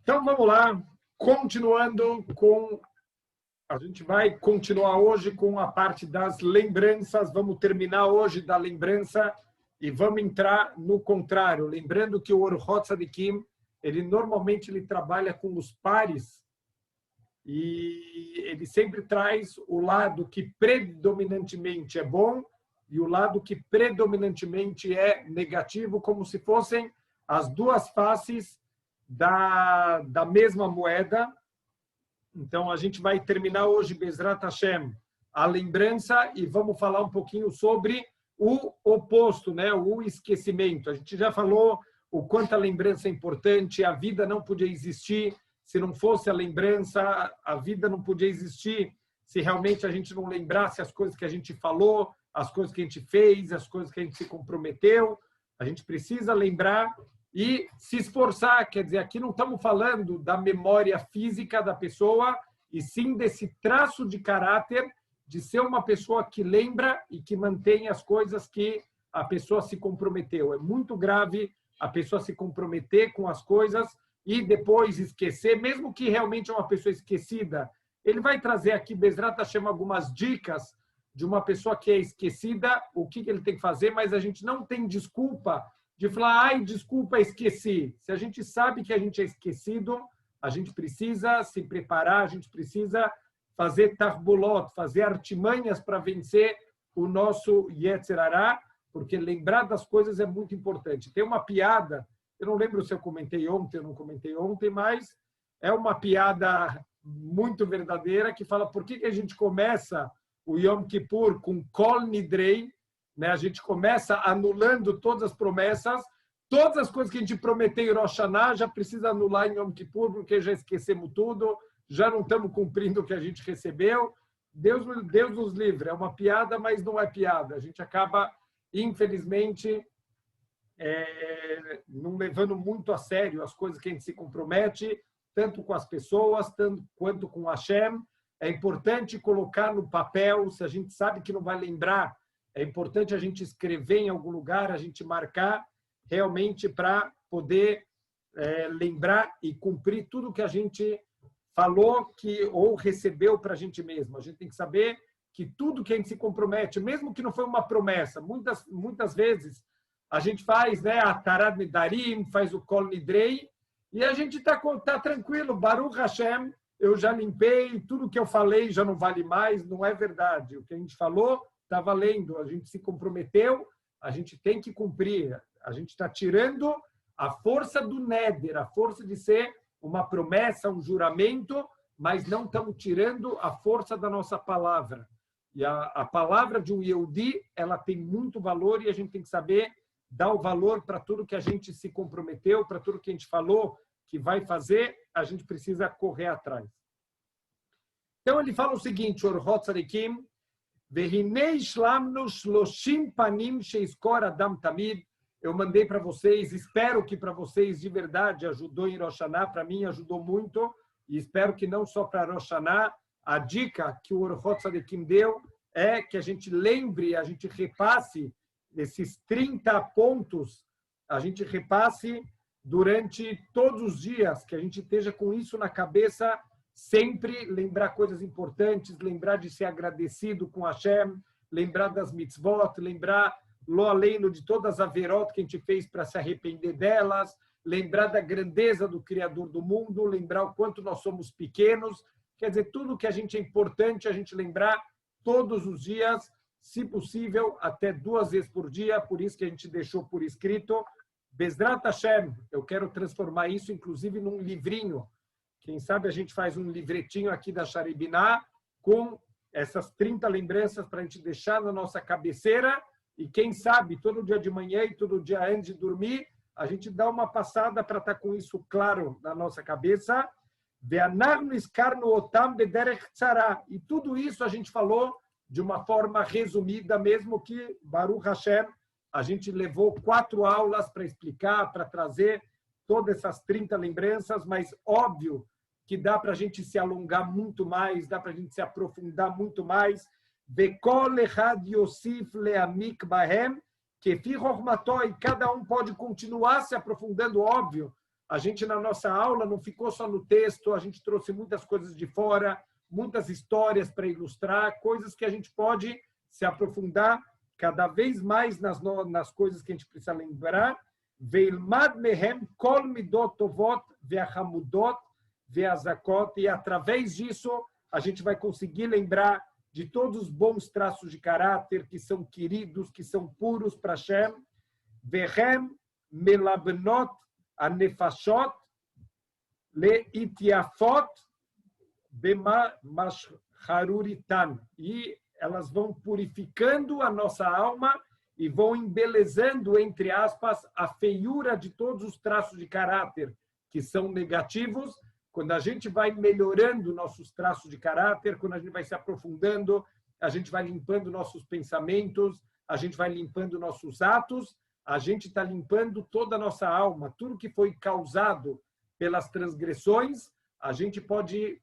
Então, vamos lá. Continuando com... A gente vai continuar hoje com a parte das lembranças. Vamos terminar hoje da lembrança e vamos entrar no contrário. Lembrando que o Orhot Tzadikim, ele normalmente trabalha com os pares e ele sempre traz o lado que predominantemente é bom e o lado que predominantemente é negativo, como se fossem as duas faces da mesma moeda. Então, a gente vai terminar hoje, Bezrat Hashem, a lembrança e vamos falar um pouquinho sobre o oposto, né? O esquecimento. A gente já falou o quanto a lembrança é importante, a vida não podia existir se não fosse a lembrança, a vida não podia existir se realmente a gente não lembrasse as coisas que a gente falou, as coisas que a gente fez, as coisas que a gente se comprometeu. A gente precisa lembrar e se esforçar, quer dizer, aqui não estamos falando da memória física da pessoa, e sim desse traço de caráter de ser uma pessoa que lembra e que mantém as coisas que a pessoa se comprometeu. É muito grave a pessoa se comprometer com as coisas e depois esquecer, mesmo que realmente é uma pessoa esquecida. Ele vai trazer aqui, Bezrat Hashem, algumas dicas de uma pessoa que é esquecida, o que ele tem que fazer, mas a gente não tem desculpa de falar, ai, desculpa, esqueci. Se a gente sabe que a gente é esquecido, a gente precisa se preparar, a gente precisa fazer tarbulot, fazer artimanhas para vencer o nosso Yetzer Hara, porque lembrar das coisas é muito importante. Tem uma piada, eu não lembro se eu comentei ontem ou não comentei ontem, mas é uma piada muito verdadeira que fala por que a gente começa o Yom Kippur com Kol Nidrei, né? A gente começa anulando todas as promessas, todas as coisas que a gente prometeu em Rosh Hashanah já precisa anular em Yom Kippur, porque já esquecemos tudo, já não estamos cumprindo o que a gente recebeu. Deus nos livre, é uma piada, mas não é piada. A gente acaba, infelizmente, não levando muito a sério as coisas que a gente se compromete, tanto com as pessoas, tanto quanto com Hashem. É importante colocar no papel, se a gente sabe que não vai lembrar, é importante a gente escrever em algum lugar, a gente marcar realmente para poder lembrar e cumprir tudo que a gente falou que ou recebeu para a gente mesmo. A gente tem que saber que tudo que a gente se compromete, mesmo que não foi uma promessa, muitas vezes a gente faz, né, a Tarad Nedarim, faz o Kol Nidrei, e a gente está tranquilo, Baruch Hashem, eu já limpei, tudo que eu falei já não vale mais, não é verdade. O que a gente falou está valendo, a gente se comprometeu, a gente tem que cumprir. A gente está tirando a força do Neder, a força de ser uma promessa, um juramento, mas não estamos tirando a força da nossa palavra. E a palavra de um Yehudi, ela tem muito valor e a gente tem que saber dar o valor para tudo que a gente se comprometeu, para tudo que a gente falou que vai fazer, a gente precisa correr atrás. Então ele fala o seguinte, Orhot Tzadikim, eu mandei para vocês, espero que para vocês de verdade ajudou em Rosh Hashanah, para mim ajudou muito, e espero que não só para Rosh Hashanah. A dica que o Orhot Tzadikim deu é que a gente lembre, a gente repasse esses 30 pontos, a gente repasse durante todos os dias, que a gente esteja com isso na cabeça, sempre lembrar coisas importantes, lembrar de ser agradecido com Hashem, lembrar das mitzvot, lembrar lo aleino de todas as averot que a gente fez para se arrepender delas, lembrar da grandeza do Criador do mundo, lembrar o quanto nós somos pequenos, quer dizer, tudo que a gente é importante a gente lembrar todos os dias, se possível, até 2 vezes por dia, por isso que a gente deixou por escrito. Bezrat Hashem, eu quero transformar isso, inclusive, num livrinho. Quem sabe a gente faz um livretinho aqui da Sharibiná com essas 30 lembranças para a gente deixar na nossa cabeceira e quem sabe todo dia de manhã e todo dia antes de dormir a gente dá uma passada para estar com isso claro na nossa cabeça. E tudo isso a gente falou de uma forma resumida, mesmo que Baruch Hashem, a gente levou 4 aulas para explicar, para trazer todas essas 30 lembranças, mas óbvio que dá para a gente se alongar muito mais, dá para a gente se aprofundar muito mais. E cada um pode continuar se aprofundando, óbvio. A gente, na nossa aula, não ficou só no texto, a gente trouxe muitas coisas de fora, muitas histórias para ilustrar, coisas que a gente pode se aprofundar cada vez mais nas coisas que a gente precisa lembrar. Veilmad mehem kol midot tovot ve'achamudot ve'azakot. E através disso, a gente vai conseguir lembrar de todos os bons traços de caráter que são queridos, que são puros para Hashem. Vehem melabnot anefashot leitiafot bema mashharuritan. E elas vão purificando a nossa alma e vão embelezando, entre aspas, a feiura de todos os traços de caráter que são negativos. Quando a gente vai melhorando nossos traços de caráter, quando a gente vai se aprofundando, a gente vai limpando nossos pensamentos, a gente vai limpando nossos atos, a gente está limpando toda a nossa alma. Tudo que foi causado pelas transgressões, a gente pode,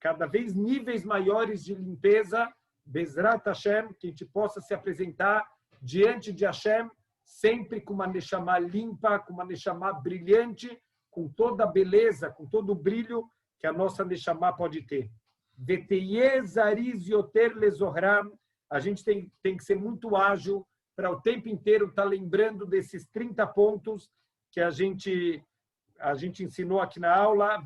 cada vez níveis maiores de limpeza, Bezrat Hashem, que a gente possa se apresentar diante de Hashem, sempre com uma neshama limpa, com uma neshama brilhante, com toda a beleza, com todo o brilho que a nossa neshama pode ter. A gente tem que ser muito ágil para o tempo inteiro estar lembrando desses 30 pontos que a gente ensinou aqui na aula.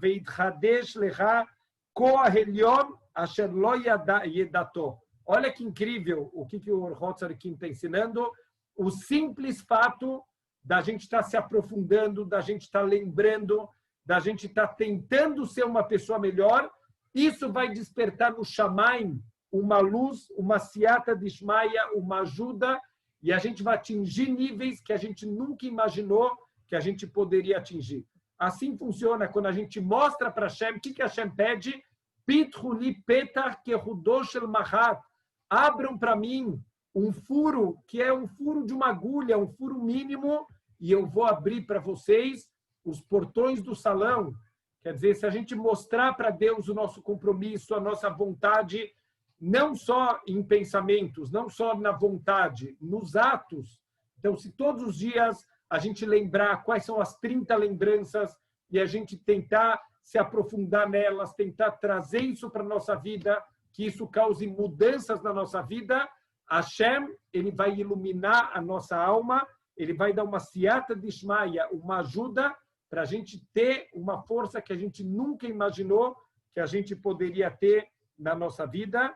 Olha que incrível o que o Rotzarikim está ensinando. O simples fato da gente estar se aprofundando, da gente estar lembrando, da gente estar tentando ser uma pessoa melhor, isso vai despertar no Shamaim uma luz, uma siata de Shmaya, uma ajuda, e a gente vai atingir níveis que a gente nunca imaginou que a gente poderia atingir. Assim funciona quando a gente mostra para Hashem, o que Hashem pede? Pitchu li petach kehudosh el mahat. Abram para mim um furo, que é um furo de uma agulha, um furo mínimo, e eu vou abrir para vocês os portões do salão. Quer dizer, se a gente mostrar para Deus o nosso compromisso, a nossa vontade, não só em pensamentos, não só na vontade, nos atos. Então, se todos os dias a gente lembrar quais são as 30 lembranças e a gente tentar se aprofundar nelas, tentar trazer isso para a nossa vida, que isso cause mudanças na nossa vida, Hashem, ele vai iluminar a nossa alma, ele vai dar uma siata de Shmaya, uma ajuda para a gente ter uma força que a gente nunca imaginou que a gente poderia ter na nossa vida.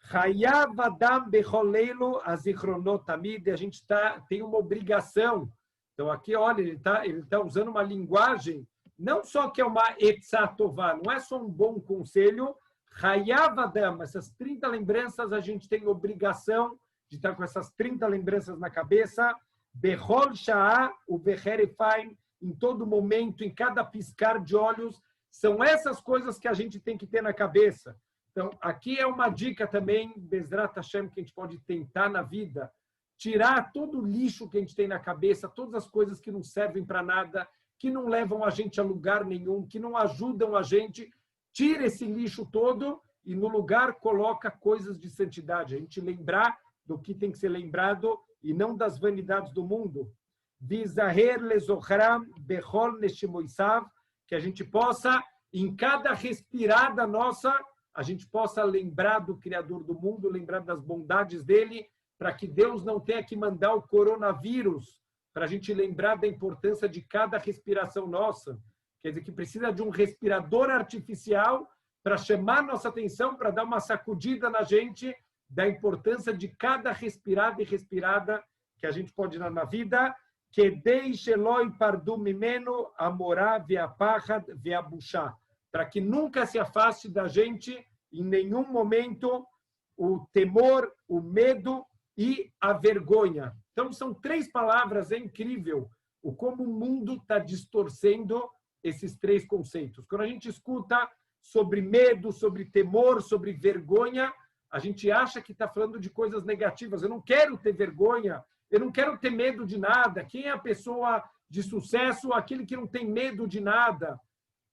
Hayav Adam Becholeilo Azichronot Tamid, a gente tem uma obrigação. Então aqui, olha, ele tá usando uma linguagem, não só que é uma etzatová, não é só um bom conselho. Hayav Adam, essas 30 lembranças, a gente tem obrigação de estar com essas 30 lembranças na cabeça. Bechol Sha'ah, o Becherefaim, em todo momento, em cada piscar de olhos, são essas coisas que a gente tem que ter na cabeça. Então, aqui é uma dica também, Bezrat Hashem, que a gente pode tentar na vida, tirar todo o lixo que a gente tem na cabeça, todas as coisas que não servem para nada, que não levam a gente a lugar nenhum, que não ajudam a gente. Tira esse lixo todo e no lugar coloca coisas de santidade. A gente lembrar do que tem que ser lembrado e não das vanidades do mundo. Bizaher lezochram bechol neshimoisav, que a gente possa, em cada respirada nossa, a gente possa lembrar do Criador do mundo, lembrar das bondades dele, para que Deus não tenha que mandar o coronavírus, para a gente lembrar da importância de cada respiração nossa. Quer dizer, que precisa de um respirador artificial para chamar nossa atenção, para dar uma sacudida na gente da importância de cada respirada e respirada que a gente pode dar na vida. Que deixe Eloi pardu mimeno amorá ve'apachad ve'abushá, para que nunca se afaste da gente, em nenhum momento, o temor, o medo e a vergonha. Então, são 3 palavras, é incrível o como o mundo está distorcendo esses 3 conceitos. Quando a gente escuta sobre medo, sobre temor, sobre vergonha, a gente acha que está falando de coisas negativas. Eu não quero ter vergonha, eu não quero ter medo de nada. Quem é a pessoa de sucesso? Aquele que não tem medo de nada.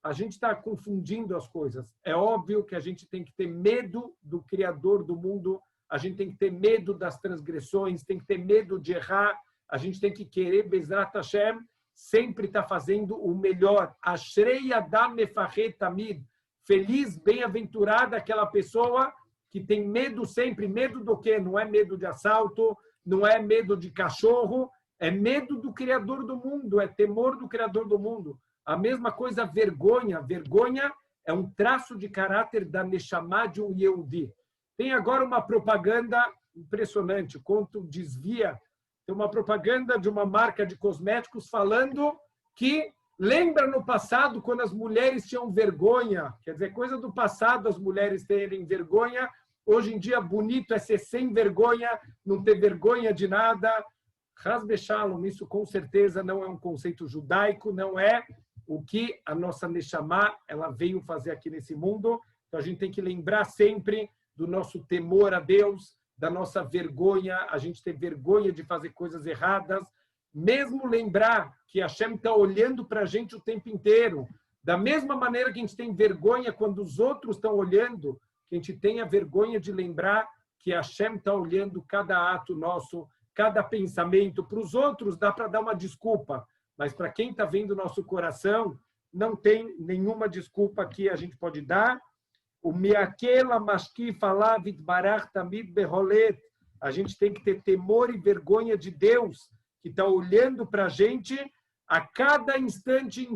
A gente está confundindo as coisas. É óbvio que a gente tem que ter medo do Criador do mundo, a gente tem que ter medo das transgressões, tem que ter medo de errar, a gente tem que querer, Bezrat Hashem, sempre está fazendo o melhor. Ashrei Adam Mefaret Tamid. Feliz, bem-aventurada aquela pessoa que tem medo sempre. Medo do quê? Não é medo de assalto, não é medo de cachorro, é medo do Criador do mundo, é temor do Criador do mundo. A mesma coisa, vergonha. Vergonha é um traço de caráter da Neshama de um Yehudi. Tem agora uma propaganda impressionante, quanto desvia. Tem uma propaganda de uma marca de cosméticos falando que lembra no passado quando as mulheres tinham vergonha, quer dizer, coisa do passado as mulheres terem vergonha. Hoje em dia, bonito é ser sem vergonha, não ter vergonha de nada. Hasbe Shalom, isso com certeza não é um conceito judaico, não é o que a nossa Neshama ela veio fazer aqui nesse mundo. Então, a gente tem que lembrar sempre do nosso temor a Deus, da nossa vergonha, a gente tem vergonha de fazer coisas erradas, mesmo lembrar que Hashem está olhando para a gente o tempo inteiro. Da mesma maneira que a gente tem vergonha quando os outros estão olhando, que a gente tenha vergonha de lembrar que Hashem está olhando cada ato nosso, cada pensamento. Para os outros dá para dar uma desculpa, mas para quem está vendo o nosso coração, não tem nenhuma desculpa que a gente pode dar. O miakela maski falavit barach tamid beholet. A gente tem que ter temor e vergonha de Deus, que está olhando para a gente a cada instante,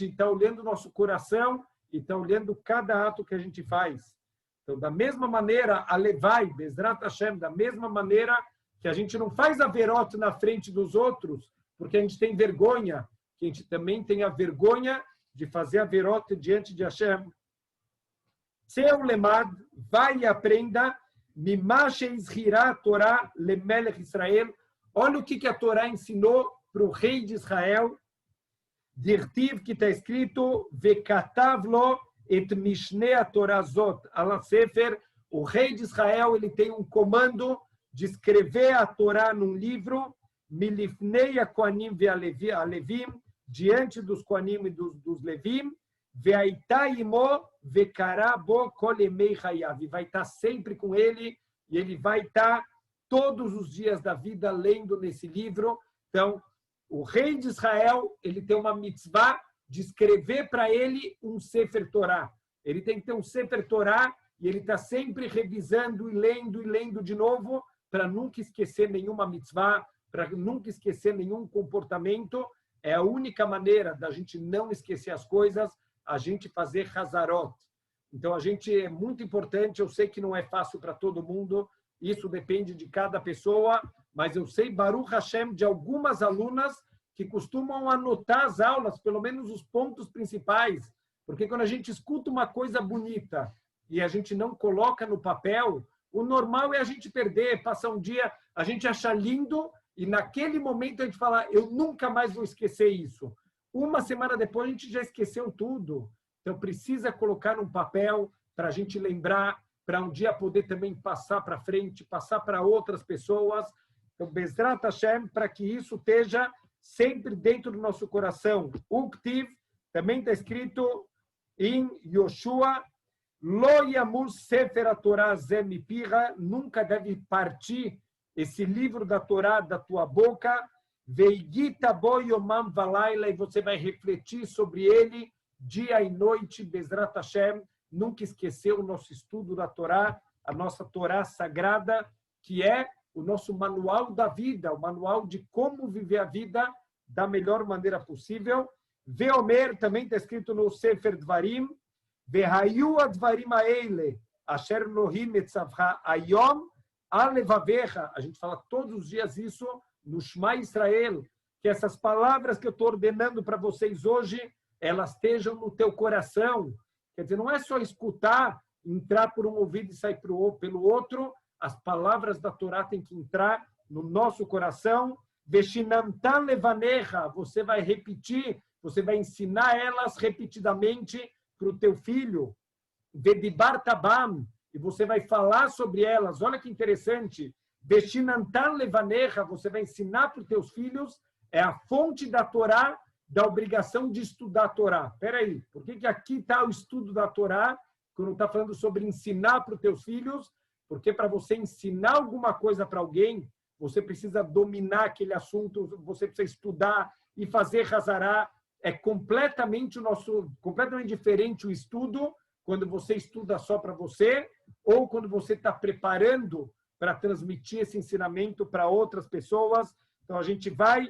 está olhando o nosso coração e está olhando cada ato que a gente faz. Então, da mesma maneira, Alevai, Bezrat Hashem, da mesma maneira que a gente não faz averot na frente dos outros, porque a gente tem vergonha, que a gente também tem a vergonha de fazer averot diante de Hashem. Seu lemad, vai e aprenda, Mimashe Izhirá Torá Lemelech Israel. Olha o que a Torá ensinou para o rei de Israel. Dirtiv, que está escrito, Vekatavlo et Mishnei a Torá Zot ala Sefer. O rei de Israel ele tem um comando de escrever a Torá num livro, Milifnei a Koanim ve Alevim, diante dos Koanim e dos Levim, Veaitá imo vekará bo kolemei hayav. Vai estar sempre com ele e ele vai estar todos os dias da vida lendo nesse livro. Então, o rei de Israel ele tem uma mitzvah de escrever para ele um Sefer Torá. Ele tem que ter um Sefer Torá e ele está sempre revisando e lendo de novo para nunca esquecer nenhuma mitzvah, para nunca esquecer nenhum comportamento. É a única maneira da gente não esquecer as coisas, a gente fazer Hazarot. Então, a gente é muito importante, eu sei que não é fácil para todo mundo, isso depende de cada pessoa, mas eu sei, Baruch Hashem, de algumas alunas que costumam anotar as aulas, pelo menos os pontos principais, porque quando a gente escuta uma coisa bonita e a gente não coloca no papel, o normal é a gente perder, passar um dia, a gente achar lindo e naquele momento a gente fala, eu nunca mais vou esquecer isso. Uma semana depois a gente já esqueceu tudo. Então precisa colocar um papel para a gente lembrar, para um dia poder também passar para frente, passar para outras pessoas. Então, Bezrat Hashem, para que isso esteja sempre dentro do nosso coração. Uktiv, também está escrito em Yoshua, Lo yamur sefer a Torah ze mipira, nunca deve partir esse livro da Torá da tua boca, Veigita bo yomam valaila, e você vai refletir sobre ele dia e noite, Bezrat Hashem. Nunca esquecer o nosso estudo da Torá, a nossa Torá sagrada, que é o nosso manual da vida, o manual de como viver a vida da melhor maneira possível. Veomer, também está escrito no Sefer Dvarim, Vehayu advarim aele, asher nohim etzavcha ayom alevavecha. A gente fala todos os dias isso no Shema Israel, que essas palavras que eu estou ordenando para vocês hoje, elas estejam no teu coração. Quer dizer, não é só escutar, entrar por um ouvido e sair pelo outro. As palavras da Torá têm que entrar no nosso coração. Veshinamtan levanecha, você vai repetir, você vai ensinar elas repetidamente para o teu filho. Vedibar tabam, e você vai falar sobre elas. Olha que interessante. Veshinamtan levanecha, você vai ensinar para os teus filhos, é a fonte da Torá, da obrigação de estudar a Torá. Espera aí, por que aqui está o estudo da Torá, quando está falando sobre ensinar para os teus filhos? Porque para você ensinar alguma coisa para alguém, você precisa dominar aquele assunto, você precisa estudar e fazer Hazará. É completamente diferente o estudo quando você estuda só para você ou quando você está preparando para transmitir esse ensinamento para outras pessoas. Então, a gente vai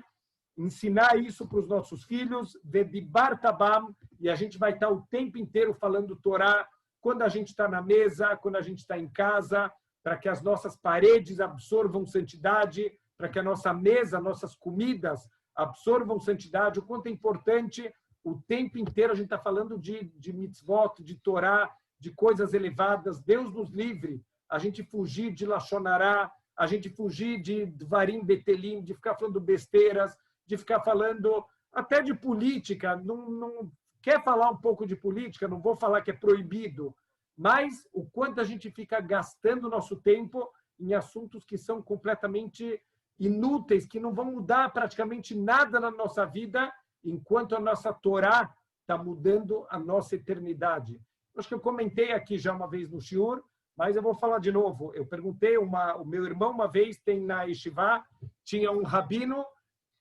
ensinar isso para os nossos filhos, Vedibar Tabam, e a gente vai estar o tempo inteiro falando Torá, quando a gente está na mesa, quando a gente está em casa, para que as nossas paredes absorvam santidade, para que a nossa mesa, nossas comidas absorvam santidade. O quanto é importante o tempo inteiro a gente está falando de mitzvot, de Torá, de coisas elevadas. Deus nos livre a gente fugir de Lashon Hará, a gente fugir de Dvarim Betelim, de ficar falando besteiras, de ficar falando até de política. Não quer falar um pouco de política, não vou falar que é proibido, mas o quanto a gente fica gastando nosso tempo em assuntos que são completamente inúteis, que não vão mudar praticamente nada na nossa vida, enquanto a nossa Torá está mudando a nossa eternidade. Acho que eu comentei aqui já uma vez no Shiur, mas eu vou falar de novo. Eu perguntei, o meu irmão uma vez tem na Yeshiva, tinha um rabino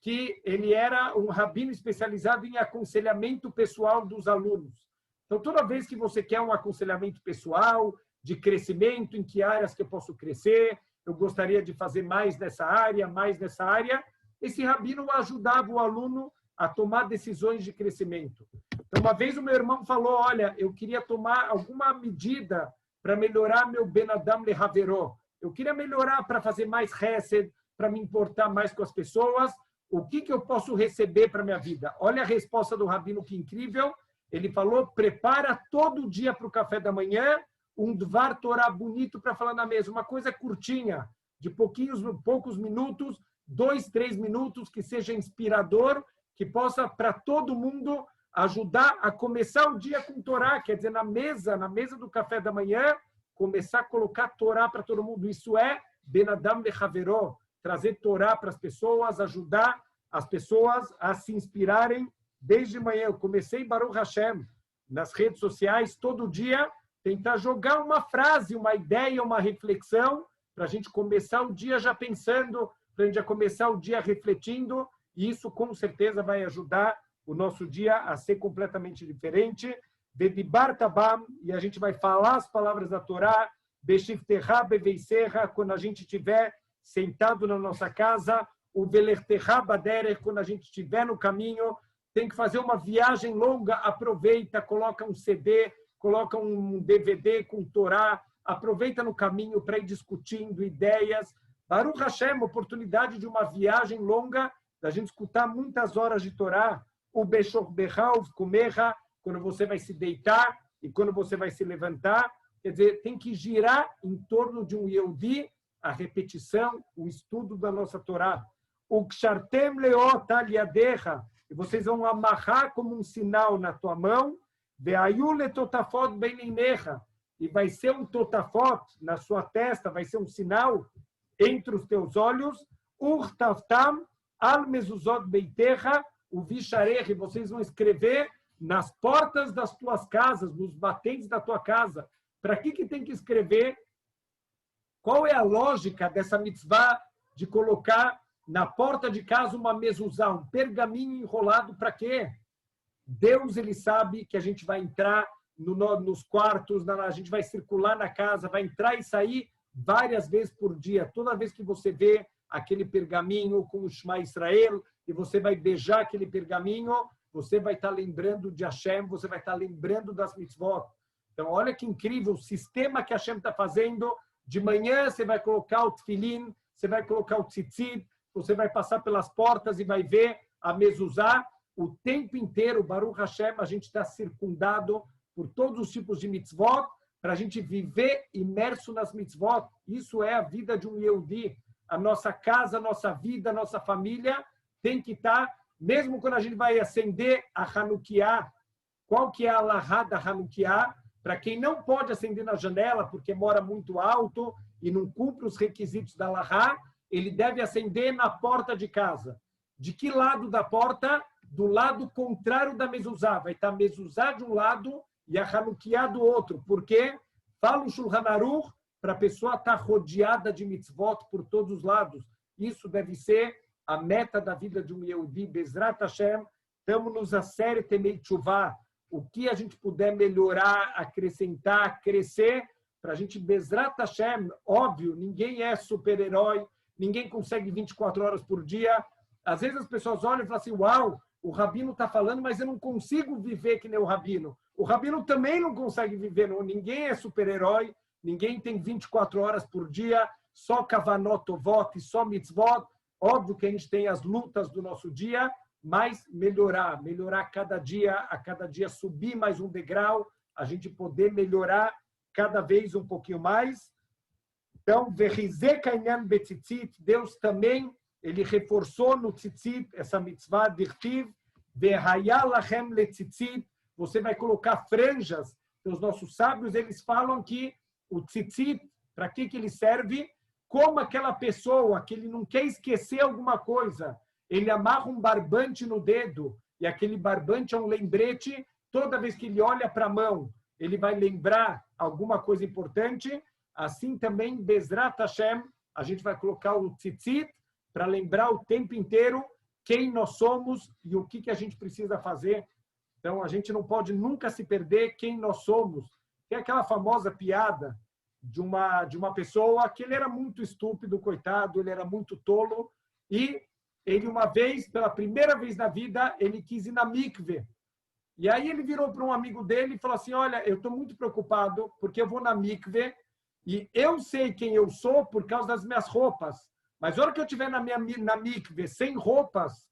que ele era um rabino especializado em aconselhamento pessoal dos alunos. Então, toda vez que você quer um aconselhamento pessoal, de crescimento, em que áreas que eu posso crescer, eu gostaria de fazer mais nessa área, esse rabino ajudava o aluno a tomar decisões de crescimento. Então, uma vez o meu irmão falou, olha, eu queria tomar alguma medida para melhorar meu Ben Adam Lehaveró. Eu queria melhorar para fazer mais Hesed, para me importar mais com as pessoas. O que eu posso receber para a minha vida? Olha a resposta do rabino, que incrível. Ele falou, prepara todo dia para o café da manhã um Dvar Torá bonito para falar na mesa. Uma coisa curtinha, de poucos minutos, 2, 3 minutos, que seja inspirador, que possa, para todo mundo, ajudar a começar o dia com Torá. Quer dizer, na mesa do café da manhã, começar a colocar Torá para todo mundo. Isso é Ben Adam Lehaveró. Trazer Torá para as pessoas, ajudar as pessoas a se inspirarem desde manhã. Eu comecei Baruch Hashem nas redes sociais, todo dia, tentar jogar uma frase, uma ideia, uma reflexão, para a gente começar o dia já pensando, para a gente já começar o dia refletindo, e isso com certeza vai ajudar o nosso dia a ser completamente diferente. Vedibar Tabam, e a gente vai falar as palavras da Torá, Beshiftecha Beveisecha, quando a gente estiver sentado na nossa casa, o Velertecha Baderech, quando a gente estiver no caminho, tem que fazer uma viagem longa, aproveita, coloca um CD, coloca um DVD com Torá, aproveita no caminho para ir discutindo ideias. Baruch Hashem, oportunidade de uma viagem longa, da gente escutar muitas horas de Torá, o Beshor Bechal, Kumecha, quando você vai se deitar e quando você vai se levantar. Quer dizer, tem que girar em torno de um Yehudi, a repetição, o estudo da nossa Torá. O Kshartem Leot Aliadecha, e vocês vão amarrar como um sinal na tua mão, Ve'ayu letotafot beinecha, e vai ser um totafot na sua testa, vai ser um sinal entre os teus olhos, Urtaftam al mezuzot beitecha, o visharech, e vocês vão escrever nas portas das tuas casas, nos batentes da tua casa. Para que tem que escrever? Qual é a lógica dessa mitzvah de colocar na porta de casa uma mezuzá, um pergaminho enrolado? Para quê? Deus, ele sabe que a gente vai entrar nos quartos, a gente vai circular na casa, vai entrar e sair várias vezes por dia. Toda vez que você vê aquele pergaminho com o Shema Israel e você vai beijar aquele pergaminho, você vai estar lembrando de Hashem, você vai estar lembrando das mitzvot. Então, olha que incrível o sistema que Hashem está fazendo. De manhã você vai colocar o tefilim, você vai colocar o tzitzit, você vai passar pelas portas e vai ver a mezuzá. O tempo inteiro, Baruch Hashem, a gente está circundado por todos os tipos de mitzvot, para a gente viver imerso nas mitzvot. Isso é a vida de um Yehudi. A nossa casa, a nossa vida, a nossa família tem que estar, mesmo quando a gente vai acender a Hanukkah, qual que é a alahá da Hanukkah? Para quem não pode acender na janela porque mora muito alto e não cumpre os requisitos da alahá, ele deve acender na porta de casa. De que lado da porta? Do lado contrário da mezuzá. Vai estar a mezuzá de um lado e a Hanukkah do outro. Por quê? Fala o Shulchan Aruch, para a pessoa estar rodeada de mitzvot por todos os lados. Isso deve ser a meta da vida de um Yehudi, Bezrat Hashem, estamos nos Aseret Emei Teshuvah, o que a gente puder melhorar, acrescentar, crescer, para a gente, Bezrat Hashem, óbvio, ninguém é super-herói, ninguém consegue 24 horas por dia. Às vezes as pessoas olham e falam assim, uau, o Rabino está falando, mas eu não consigo viver que nem o Rabino. O Rabino também não consegue viver, não. Ninguém é super-herói, ninguém tem 24 horas por dia, só kavanot tovot e só mitzvot. Óbvio que a gente tem as lutas do nosso dia, mas melhorar a cada dia subir mais um degrau, a gente poder melhorar cada vez um pouquinho mais. Então, Deus também, ele reforçou no tzitzit essa mitzvah dirtiv, você vai colocar franjas. Então, os nossos sábios, eles falam que o tzitzit, para que ele serve? Como aquela pessoa que ele não quer esquecer alguma coisa, ele amarra um barbante no dedo, e aquele barbante é um lembrete, toda vez que ele olha para a mão, ele vai lembrar alguma coisa importante. Assim também, Bezrat Hashem, a gente vai colocar o tzitzit para lembrar o tempo inteiro quem nós somos e o que a gente precisa fazer. Então, a gente não pode nunca se perder quem nós somos. Tem aquela famosa piada de uma pessoa que ele era muito estúpido, coitado, ele era muito tolo, e ele uma vez, pela primeira vez na vida, ele quis ir na mikve. E aí ele virou para um amigo dele e falou assim, olha, eu estou muito preocupado porque eu vou na mikve e eu sei quem eu sou por causa das minhas roupas. Mas na hora que eu estiver na mikve sem roupas,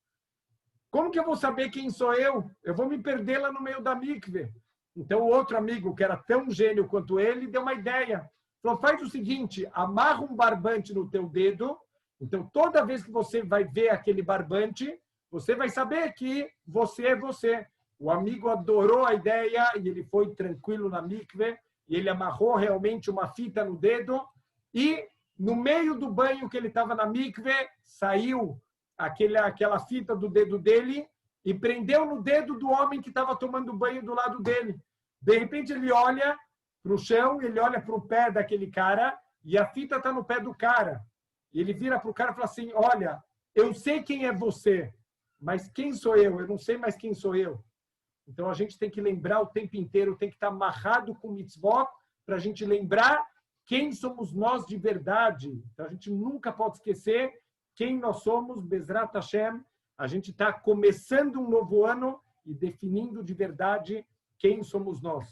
como que eu vou saber quem sou eu? Eu vou me perder lá no meio da mikve. Então o outro amigo, que era tão gênio quanto ele, deu uma ideia. Falou, faz o seguinte, amarra um barbante no teu dedo. Então toda vez que você vai ver aquele barbante, você vai saber que você é você. O amigo adorou a ideia e ele foi tranquilo na mikve e ele amarrou realmente uma fita no dedo e no meio do banho que ele estava na mikve, saiu aquela fita do dedo dele e prendeu no dedo do homem que estava tomando banho do lado dele. De repente ele olha para o chão, ele olha para o pé daquele cara e a fita está no pé do cara. E ele vira para o cara e fala assim, olha, eu sei quem é você, mas quem sou eu? Eu não sei mais quem sou eu. Então, a gente tem que lembrar o tempo inteiro, tem que estar amarrado com mitzvot para a gente lembrar quem somos nós de verdade. Então, a gente nunca pode esquecer quem nós somos, Bezrat Hashem. A gente está começando um novo ano e definindo de verdade quem somos nós.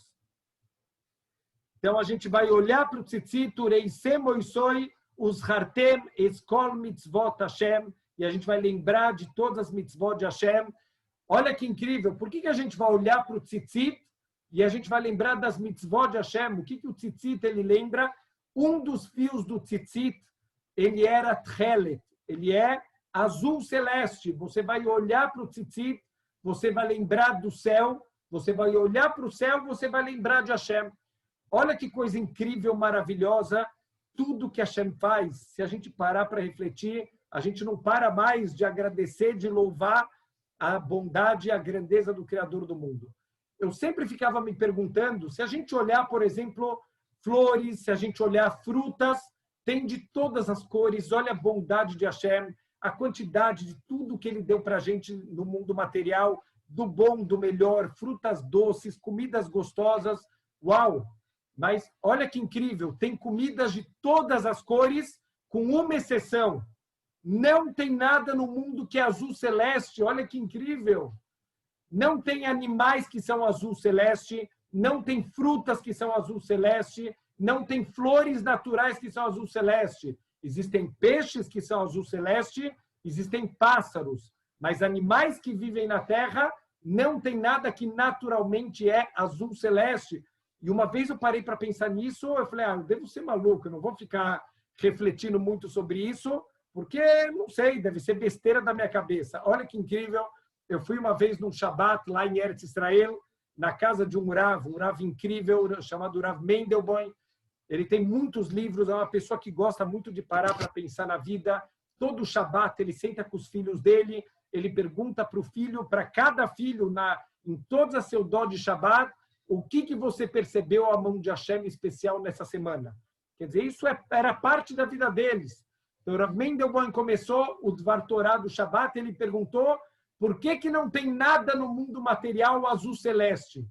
Então, a gente vai olhar para o tzitzit, Ureisem Oisoi, os Hartem, Eskol Mitzvot Hashem, e a gente vai lembrar de todas as mitzvot de Hashem. Olha que incrível, por que a gente vai olhar para o tzitzit e a gente vai lembrar das mitzvot de Hashem? O que o tzitzit ele lembra? Um dos fios do tzitzit, ele era tchelet, ele é azul celeste. Você vai olhar para o tzitzit, você vai lembrar do céu, você vai olhar para o céu, você vai lembrar de Hashem. Olha que coisa incrível, maravilhosa, tudo que Hashem faz. Se a gente parar para refletir, a gente não para mais de agradecer, de louvar a bondade e a grandeza do Criador do mundo. Eu sempre ficava me perguntando, se a gente olhar, por exemplo, flores, se a gente olhar frutas, tem de todas as cores, olha a bondade de Hashem, a quantidade de tudo que Ele deu para a gente no mundo material, do bom, do melhor, frutas doces, comidas gostosas, uau! Mas olha que incrível, tem comidas de todas as cores, com uma exceção. Não tem nada no mundo que é azul celeste. Olha que incrível. Não tem animais que são azul celeste. Não tem frutas que são azul celeste. Não tem flores naturais que são azul celeste. Existem peixes que são azul celeste. Existem pássaros. Mas animais que vivem na terra, não tem nada que naturalmente é azul celeste. E uma vez eu parei para pensar nisso, eu falei, eu devo ser maluco, eu não vou ficar refletindo muito sobre isso, porque, não sei, deve ser besteira da minha cabeça. Olha que incrível. Eu fui uma vez num Shabbat, lá em Eretz Israel, na casa de um Rav incrível, chamado Rav Mendelboim. Ele tem muitos livros, é uma pessoa que gosta muito de parar para pensar na vida. Todo Shabbat ele senta com os filhos dele, ele pergunta para o filho, para cada filho, em todas as seudó de Shabbat, o que você percebeu a mão de Hashem especial nessa semana. Quer dizer, isso era parte da vida deles. Então, Rav Mendelbaum começou o Dvar Torá do Shabbat, ele perguntou por que não tem nada no mundo material azul celeste?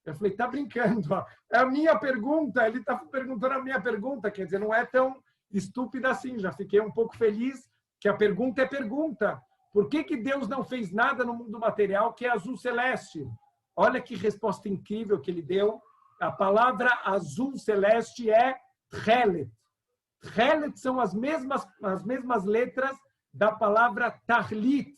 Eu falei, tá brincando, ó. É a minha pergunta, ele está perguntando a minha pergunta, quer dizer, não é tão estúpida assim, já fiquei um pouco feliz que a pergunta é pergunta. Por que Deus não fez nada no mundo material que é azul celeste? Olha que resposta incrível que ele deu. A palavra azul celeste é Tchelet. Tchelet são as mesmas letras da palavra Tahlit.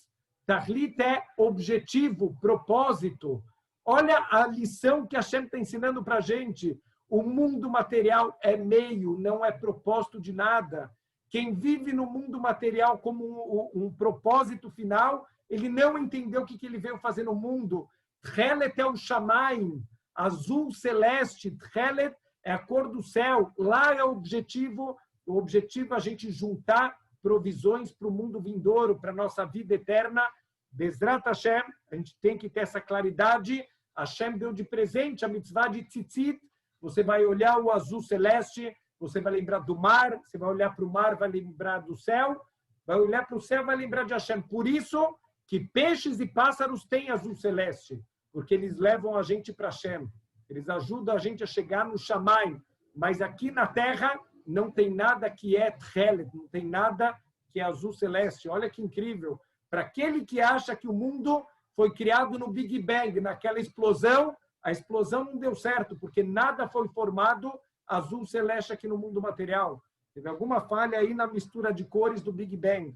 Tahlit é objetivo, propósito. Olha a lição que a Hashem está ensinando para a gente. O mundo material é meio, não é propósito de nada. Quem vive no mundo material como um propósito final, ele não entendeu o que ele veio fazer no mundo. Tchelet é o Shamaim, azul celeste. Tchelet é a cor do céu. Lá é o objetivo é a gente juntar provisões para o mundo vindouro, para a nossa vida eterna. Bezrat Hashem, a gente tem que ter essa claridade. Hashem deu de presente a mitzvah de tzitzit. Você vai olhar o azul celeste, você vai lembrar do mar, você vai olhar para o mar, vai lembrar do céu, vai olhar para o céu, vai lembrar de Hashem. Por isso que peixes e pássaros têm azul celeste, porque eles levam a gente para Hashem. Eles ajudam a gente a chegar no Shamayim. Mas aqui na Terra não tem nada que é Tchelet, não tem nada que é azul celeste. Olha que incrível. Para aquele que acha que o mundo foi criado no Big Bang, naquela explosão, a explosão não deu certo, porque nada foi formado azul celeste aqui no mundo material. Teve alguma falha aí na mistura de cores do Big Bang.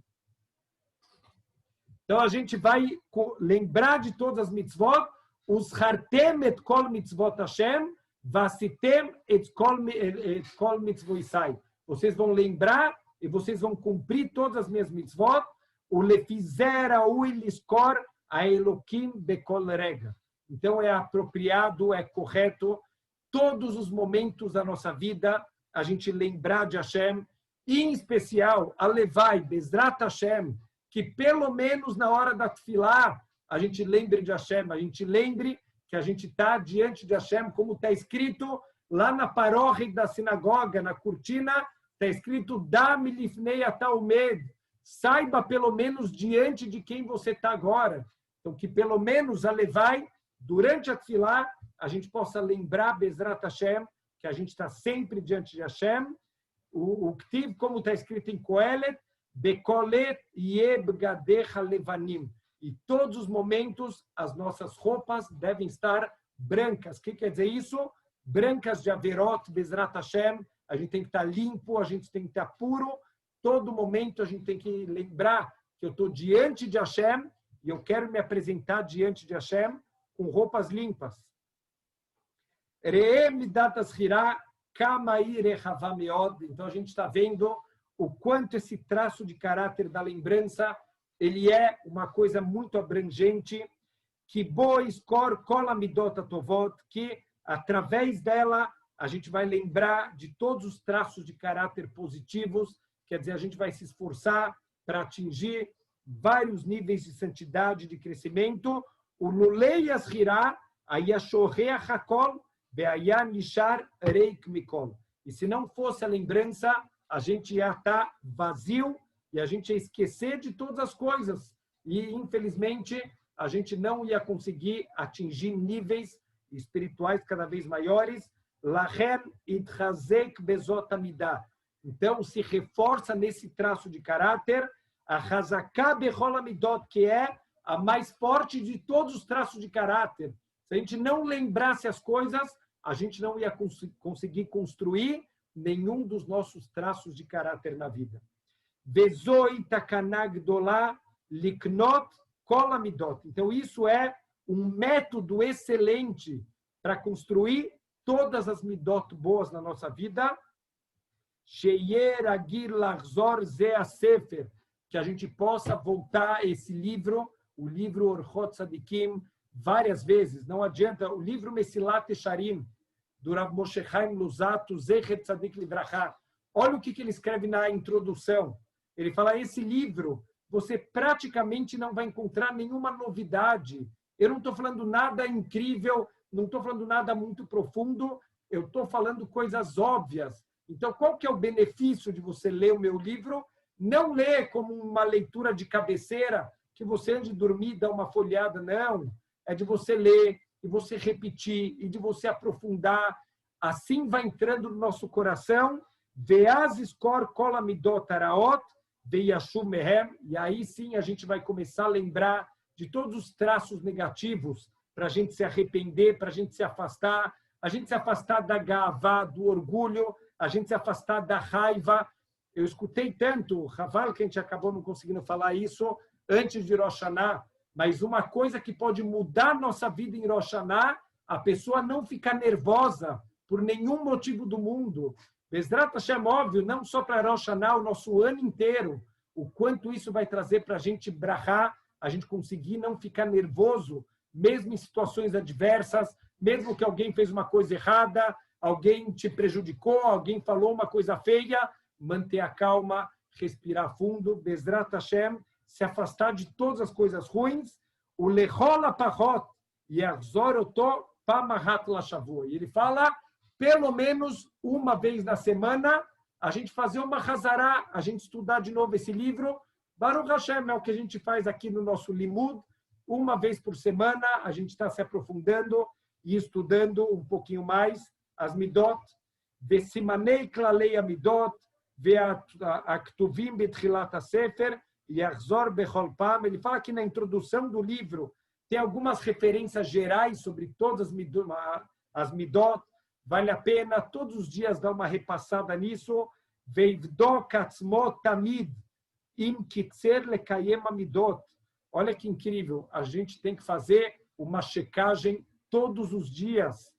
Então a gente vai lembrar de todas as mitzvot, os hartem et kol mitzvot Hashem, vasitem et kol mitzvoisai. Vocês vão lembrar e vocês vão cumprir todas as minhas mitzvot, o lefizer aui liskor a Elokim bekol rega. Então é apropriado, é correto, todos os momentos da nossa vida, a gente lembrar de Hashem, e em especial, a Levai, Bezrat Hashem, que pelo menos na hora da Tfilá, a gente lembre de Hashem, a gente lembre que a gente está diante de Hashem, como está escrito lá na paróquia da sinagoga, na cortina, está escrito Dam lifnei ataumed, saiba pelo menos diante de quem você está agora. Então, que pelo menos a Levai, durante a Tfilá, a gente possa lembrar, Bezrat Hashem, que a gente está sempre diante de Hashem. O Ktiv, como está escrito em Kohelet, Bekolet yebgadecha levanim. E todos os momentos, as nossas roupas devem estar brancas. O que quer dizer isso? Brancas de Averot, Bezrat Hashem. A gente tem que estar limpo, a gente tem que estar puro. Todo momento a gente tem que lembrar que eu estou diante de Hashem e eu quero me apresentar diante de Hashem com roupas limpas. Então a gente está vendo o quanto esse traço de caráter da lembrança ele é uma coisa muito abrangente, que que através dela a gente vai lembrar de todos os traços de caráter positivos, quer dizer, a gente vai se esforçar para atingir vários níveis de santidade, de crescimento. O Luleias Hirá, Ayashorrea Hakol, Beayan Nishar Reik Mikol. E se não fosse a lembrança, a gente ia estar vazio e a gente ia esquecer de todas as coisas. E, infelizmente, a gente não ia conseguir atingir níveis espirituais cada vez maiores. Lahem Itchazek Bezot Amidah. Então, se reforça nesse traço de caráter a Hazaká Bechol Amidot, que é a mais forte de todos os traços de caráter. Se a gente não lembrasse as coisas, a gente não ia conseguir construir nenhum dos nossos traços de caráter na vida. Vezoi takanag dolá liknot kol amidot. Então, isso é um método excelente para construir todas as midot boas na nossa vida. Sheyer agir lachzor ze sefer, que a gente possa voltar esse livro, o livro Orchot Tzadikim, várias vezes. Não adianta. O livro Mesilat Yesharim, do Rav Moshe Chaim Luzzatto, Zecher Tzadik Livrachá. Olha o que ele escreve na introdução. Ele fala, esse livro, você praticamente não vai encontrar nenhuma novidade. Eu não estou falando nada incrível, não estou falando nada muito profundo, eu estou falando coisas óbvias. Então, qual que é o benefício de você ler o meu livro? Não lê como uma leitura de cabeceira, que você, antes de dormir, dá uma folhada. Não. É de você ler, e você repetir, e de você aprofundar. Assim vai entrando no nosso coração. Veaz skor kol amidot araot, veyashuv mehem. E aí sim a gente vai começar a lembrar de todos os traços negativos para a gente se arrepender, para a gente se afastar da gavá, do orgulho, a gente se afastar da raiva. Eu escutei tanto, Raval, que a gente acabou não conseguindo falar isso antes de Rosh Hashanah, mas uma coisa que pode mudar nossa vida em Rosh Hashanah, a pessoa não ficar nervosa por nenhum motivo do mundo. Bezrat Hashem, óbvio, não só para Rosh Hashanah, o nosso ano inteiro, o quanto isso vai trazer para a gente brahar, a gente conseguir não ficar nervoso, mesmo em situações adversas, mesmo que alguém fez uma coisa errada, alguém te prejudicou, alguém falou uma coisa feia, manter a calma, respirar fundo, Bezrat Hashem, se afastar de todas as coisas ruins, o lechol apachot yachzor oto pamahat lashavua. E ele fala, pelo menos uma vez na semana, a gente fazer uma hazará, a gente estudar de novo esse livro. Baruch Hashem é o que a gente faz aqui no nosso limud, uma vez por semana, a gente está se aprofundando e estudando um pouquinho mais as midot, vesimanei klalei amidot, ve'aktuvim betchilat hasefer, yachzor bechol pam. Ele fala que na introdução do livro tem algumas referências gerais sobre todas as midot. Vale a pena todos os dias dar uma repassada nisso. Veivdok atzmo tamid im kitzer lekayem amidot. Olha que incrível, a gente tem que fazer uma checagem todos os dias.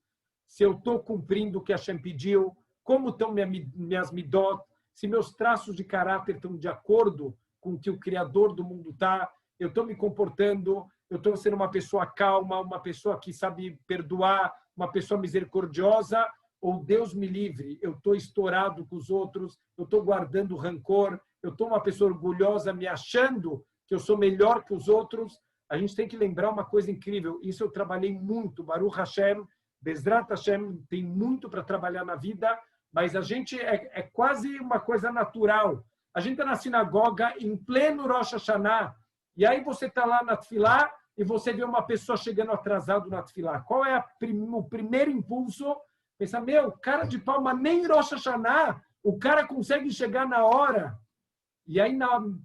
Se eu estou cumprindo o que a Hashem pediu, como estão minhas midot, se meus traços de caráter estão de acordo com o que o Criador do mundo está, eu estou me comportando, eu estou sendo uma pessoa calma, uma pessoa que sabe perdoar, uma pessoa misericordiosa, ou Deus me livre, eu estou estourado com os outros, eu estou guardando rancor, eu estou uma pessoa orgulhosa, me achando que eu sou melhor que os outros. A gente tem que lembrar uma coisa incrível, isso eu trabalhei muito, Baruch Hashem, Bezrat Hashem, tem muito para trabalhar na vida, mas a gente é quase uma coisa natural. A gente está na sinagoga, em pleno Rosh Hashanah, e aí você está lá na Tfilá e você vê uma pessoa chegando atrasado na Tfilá. Qual é o primeiro impulso? Pensa, meu, cara de pau, mas nem Rosh Hashanah, o cara consegue chegar na hora. E aí,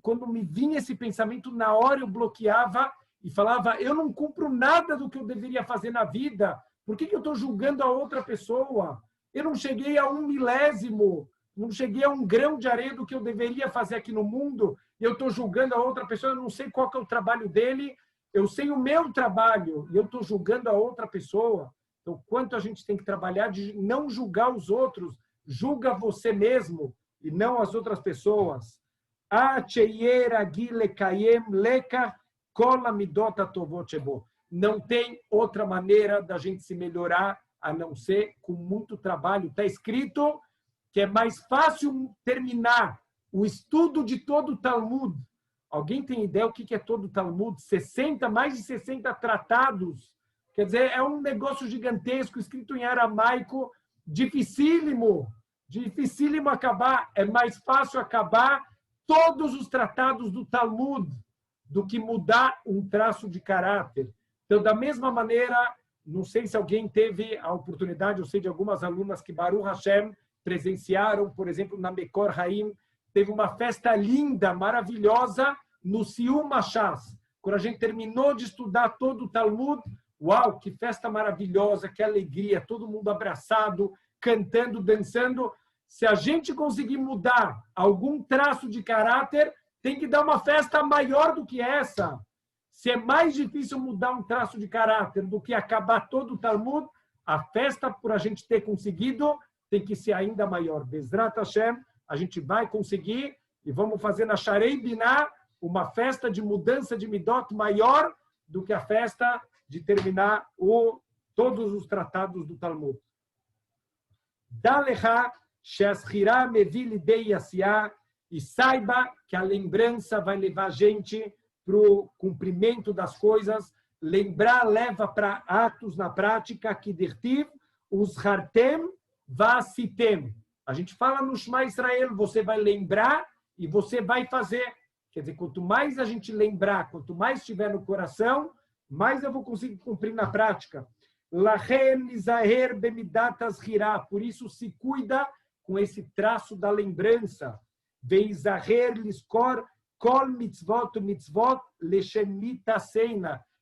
quando me vinha esse pensamento, na hora eu bloqueava e falava, eu não cumpro nada do que eu deveria fazer na vida. Por que eu estou julgando a outra pessoa? Eu não cheguei a 1/1000, não cheguei a 1 grão de areia do que eu deveria fazer aqui no mundo, e eu estou julgando a outra pessoa, eu não sei qual que é o trabalho dele, eu sei o meu trabalho, e eu estou julgando a outra pessoa. Então, quanto a gente tem que trabalhar de não julgar os outros, julga você mesmo, e não as outras pessoas. Não tem outra maneira da gente se melhorar a não ser com muito trabalho. Está escrito que é mais fácil terminar o estudo de todo o Talmud. Alguém tem ideia o que é todo o Talmud? Mais de 60 tratados. Quer dizer, é um negócio gigantesco, escrito em aramaico, dificílimo acabar. É mais fácil acabar todos os tratados do Talmud do que mudar um traço de caráter. Então, da mesma maneira, não sei se alguém teve a oportunidade, eu sei de algumas alunas que Baruch Hashem presenciaram, por exemplo, na Mekor Haim, teve uma festa linda, maravilhosa, no Sium Mashas. Quando a gente terminou de estudar todo o Talmud, uau, que festa maravilhosa, que alegria, todo mundo abraçado, cantando, dançando. Se a gente conseguir mudar algum traço de caráter, tem que dar uma festa maior do que essa. Se é mais difícil mudar um traço de caráter do que acabar todo o Talmud, a festa, por a gente ter conseguido, tem que ser ainda maior. Bezrat Hashem, a gente vai conseguir e vamos fazer na Sharei Binah uma festa de mudança de Midot maior do que a festa de terminar todos os tratados do Talmud. Dalecha she'ashirah mevi lidei yasiah, e saiba que a lembrança vai levar a gente para o cumprimento das coisas. Lembrar leva para atos na prática, que dirtiv, os hartem vasitem. A gente fala no Shema Israel, você vai lembrar e você vai fazer. Quer dizer, quanto mais a gente lembrar, quanto mais estiver no coração, mais eu vou conseguir cumprir na prática. Por isso se cuida com esse traço da lembrança.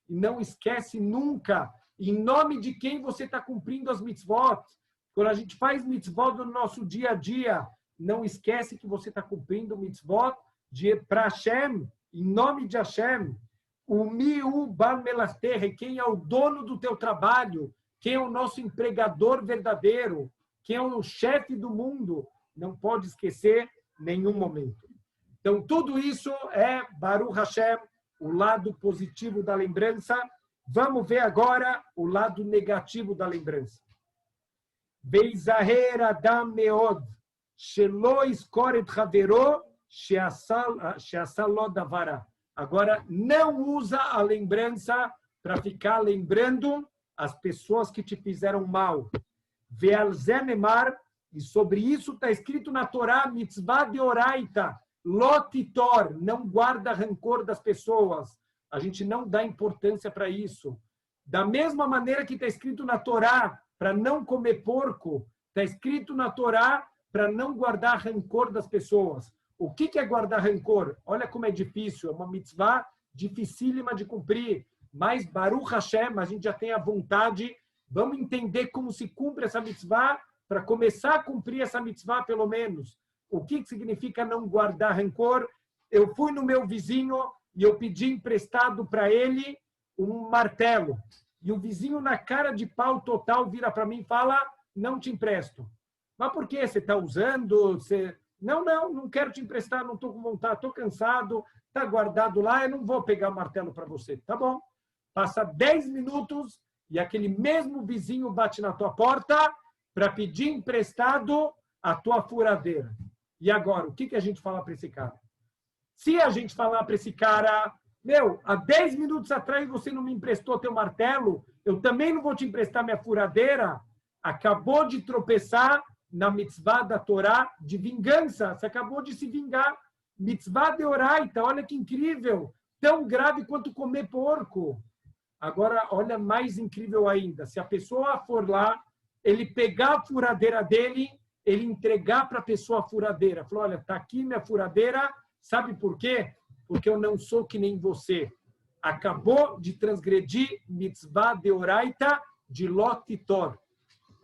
E não esquece nunca em nome de quem você está cumprindo as mitzvot. Quando a gente faz mitzvot no nosso dia a dia, não esquece que você está cumprindo mitzvot para Hashem, em nome de Hashem. O miu bar melachterre, quem é o dono do teu trabalho, quem é o nosso empregador verdadeiro, quem é o chefe do mundo, não pode esquecer nenhum momento. Então, tudo isso é Baruch Hashem, o lado positivo da lembrança. Vamos ver agora o lado negativo da lembrança. Beizaher Adam Meod, Shelo Iskor et Havero, Sheasal Lo Davara. Agora, não usa a lembrança para ficar lembrando as pessoas que te fizeram mal. Ve'alzenemar, e sobre isso está escrito na Torá, mitzvah de oraita, lotitor, não guarda rancor das pessoas. A gente não dá importância para isso. Da mesma maneira que está escrito na Torá, para não comer porco, está escrito na Torá, para não guardar rancor das pessoas. O que é guardar rancor? Olha como é difícil, é uma mitzvah dificílima de cumprir. Mas Baruch Hashem, a gente já tem a vontade, vamos entender como se cumpre essa mitzvah, para começar a cumprir essa mitzvah pelo menos. O que significa não guardar rancor? Eu fui no meu vizinho e eu pedi emprestado para ele um martelo. E o vizinho, na cara de pau total, vira para mim e fala, não te empresto. Mas por quê? Você está usando? Não quero te emprestar, não estou com vontade, estou cansado, está guardado lá, eu não vou pegar o martelo para você. Tá bom. Passa 10 minutos e aquele mesmo vizinho bate na tua porta para pedir emprestado a tua furadeira. E agora, o que a gente fala para esse cara? Se a gente falar para esse cara, há 10 minutos atrás você não me emprestou teu martelo, eu também não vou te emprestar minha furadeira, acabou de tropeçar na mitzvah da Torá de vingança, você acabou de se vingar. Mitzvah de oraita, olha que incrível, tão grave quanto comer porco. Agora, olha mais incrível ainda, se a pessoa for lá, ele pegar a furadeira dele, ele entregar para a pessoa a furadeira. Falou, olha, está aqui minha furadeira, sabe por quê? Porque eu não sou que nem você. Acabou de transgredir mitzvah de oraita de lotitor.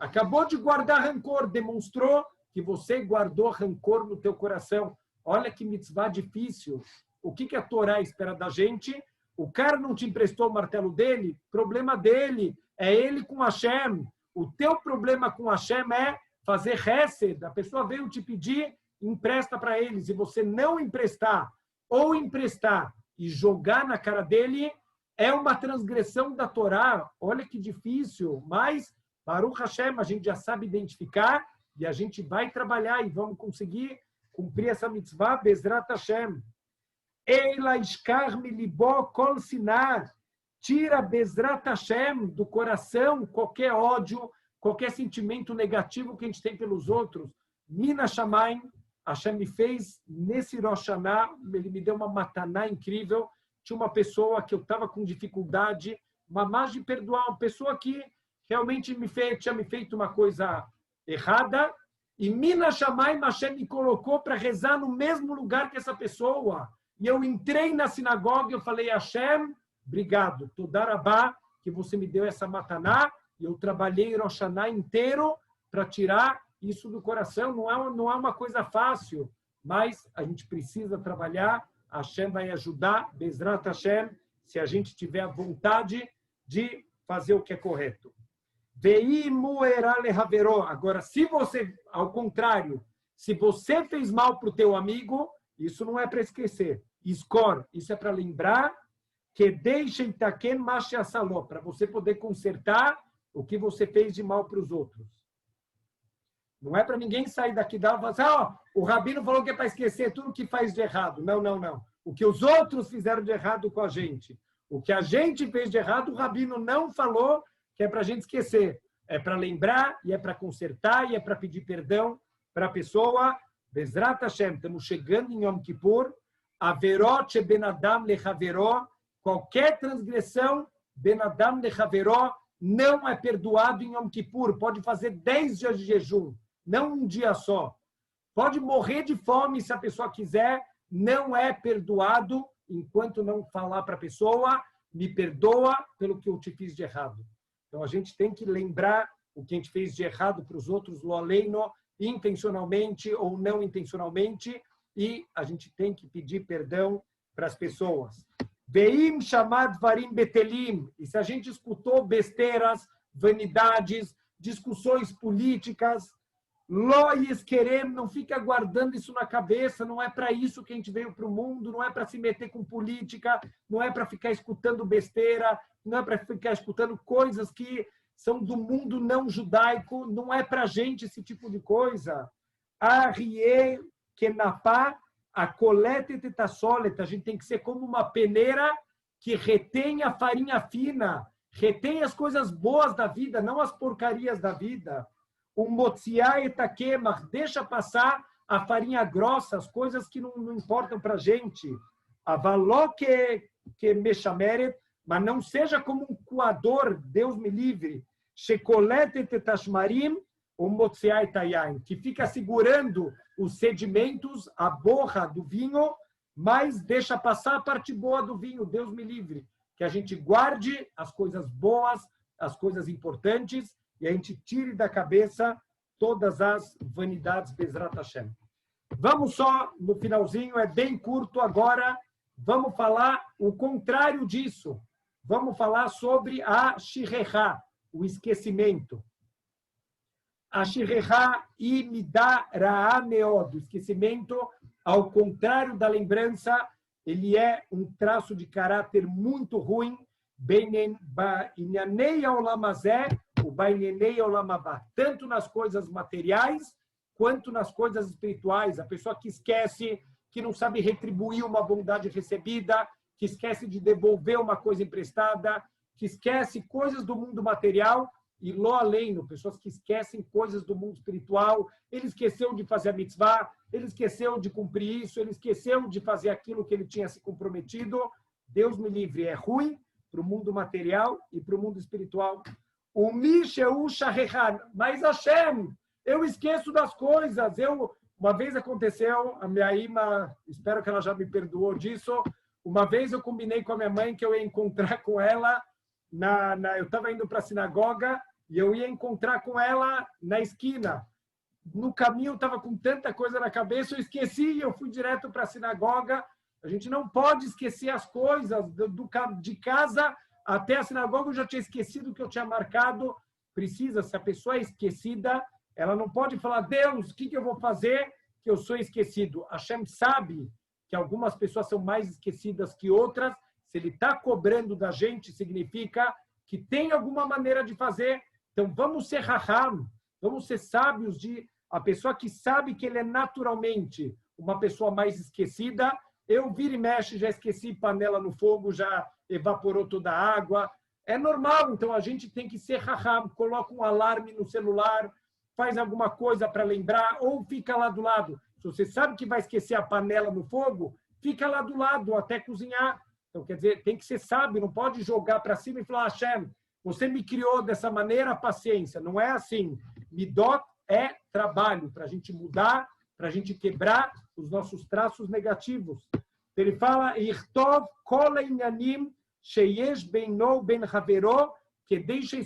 Acabou de guardar rancor, demonstrou que você guardou rancor no teu coração. Olha que mitzvah difícil. O que a Torá espera da gente? O cara não te emprestou o martelo dele? Problema dele. É ele com Hashem. O teu problema com Hashem é fazer hesed. A pessoa veio te pedir, empresta para ele. Se você não emprestar ou emprestar e jogar na cara dele, é uma transgressão da Torá. Olha que difícil. Mas Baruch Hashem, a gente já sabe identificar e a gente vai trabalhar e vamos conseguir cumprir essa mitzvah, Bezrat Hashem. Eila ishkar milibó kol sinar. Tira Bezrat Hashem do coração qualquer ódio, qualquer sentimento negativo que a gente tem pelos outros. Mina Shamayim, Hashem me fez nesse Rosh Hashanah, ele me deu uma mataná incrível. Tinha uma pessoa que eu estava com dificuldade, mas de perdoar, uma pessoa que realmente tinha me feito uma coisa errada, e Mina Shamayim, Hashem me colocou para rezar no mesmo lugar que essa pessoa. E eu entrei na sinagoga e eu falei, Hashem, obrigado, Todá Rabá, que você me deu essa mataná, e eu trabalhei Rosh Hashanah inteiro para tirar isso do coração. Não é uma coisa fácil, mas a gente precisa trabalhar, Hashem vai ajudar, Bezrat Hashem, se a gente tiver a vontade de fazer o que é correto. Agora, se você, ao contrário, se você fez mal para o teu amigo, isso não é para esquecer. Score, isso é para lembrar que deixem taken machiassaló, para você poder consertar o que você fez de mal para os outros. Não é para ninguém sair daqui e falar assim, o Rabino falou que é para esquecer tudo que faz de errado. Não. O que os outros fizeram de errado com a gente. O que a gente fez de errado, o Rabino não falou que é para a gente esquecer. É para lembrar, e é para consertar, e é para pedir perdão para a pessoa. Bezrat Hashem, estamos chegando em Yom Kippur, Averot she ben adam lechaveró, qualquer transgressão, ben adam lechaveró, não é perdoado em Yom Kippur. Pode fazer 10 dias de jejum, não um dia só. Pode morrer de fome se a pessoa quiser, não é perdoado enquanto não falar para a pessoa, me perdoa pelo que eu te fiz de errado. Então a gente tem que lembrar o que a gente fez de errado para os outros, lo aleino, intencionalmente ou não intencionalmente, e a gente tem que pedir perdão para as pessoas. Veim chamad varim betelim. E se a gente escutou besteiras, vanidades, discussões políticas, lo yeskerem, não fica guardando isso na cabeça, não é para isso que a gente veio para o mundo, não é para se meter com política, não é para ficar escutando besteira, não é para ficar escutando coisas que são do mundo não judaico, não é para a gente esse tipo de coisa. Arie kenapá, a coleta e tetassoleta, a gente tem que ser como uma peneira que retém a farinha fina, retém as coisas boas da vida, não as porcarias da vida. O motziá etakemach, deixa passar a farinha grossa, as coisas que não importam para a gente. Avaló que mechameret, mas não seja como um coador, Deus me livre, shekolete tetashmarim, o motziá etayain, que fica segurando os sedimentos, a borra do vinho, mas deixa passar a parte boa do vinho, Deus me livre. Que a gente guarde as coisas boas, as coisas importantes, e a gente tire da cabeça todas as vanidades, Bezrat Hashem. Vamos só, no finalzinho, é bem curto agora, vamos falar o contrário disso. Vamos falar sobre a shirechá, o esquecimento. A shirechá imida ra'a meod, o esquecimento, ao contrário da lembrança, ele é um traço de caráter muito ruim, tanto nas coisas materiais quanto nas coisas espirituais. A pessoa que esquece, que não sabe retribuir uma bondade recebida, que esquece de devolver uma coisa emprestada, que esquece coisas do mundo material, e lo além, pessoas que esquecem coisas do mundo espiritual. Ele esqueceu de fazer a mitzvah, ele esqueceu de cumprir isso, ele esqueceu de fazer aquilo que ele tinha se comprometido. Deus me livre, é ruim para o mundo material e para o mundo espiritual. O Misheu Sharehan, mas Hashem, eu esqueço das coisas. Uma vez aconteceu, a minha irmã, espero que ela já me perdoou disso, uma vez eu combinei com a minha mãe que eu ia encontrar com ela, eu estava indo para a sinagoga e eu ia encontrar com ela na esquina. No caminho eu estava com tanta coisa na cabeça, eu esqueci e eu fui direto para a sinagoga. A gente não pode esquecer as coisas de casa até a sinagoga. Eu já tinha esquecido o que eu tinha marcado. Precisa, se a pessoa é esquecida, ela não pode falar, Deus, o que eu vou fazer que eu sou esquecido? Hashem sabe que algumas pessoas são mais esquecidas que outras. Se ele está cobrando da gente, significa que tem alguma maneira de fazer. Então, vamos ser raham, vamos ser sábios a pessoa que sabe que ele é naturalmente uma pessoa mais esquecida. Eu viro e mexe, já esqueci panela no fogo, já evaporou toda a água. É normal, então a gente tem que ser raham, coloca um alarme no celular, faz alguma coisa para lembrar, ou fica lá do lado. Se você sabe que vai esquecer a panela no fogo, fica lá do lado até cozinhar. Então, quer dizer, tem que ser sábio, não pode jogar para cima e falar, Hashem, você me criou dessa maneira, paciência. Não é assim. Midot é trabalho para a gente mudar, para a gente quebrar os nossos traços negativos. Ele fala, Irtov kol inyanim sheyesh beino ben haveró, que deixa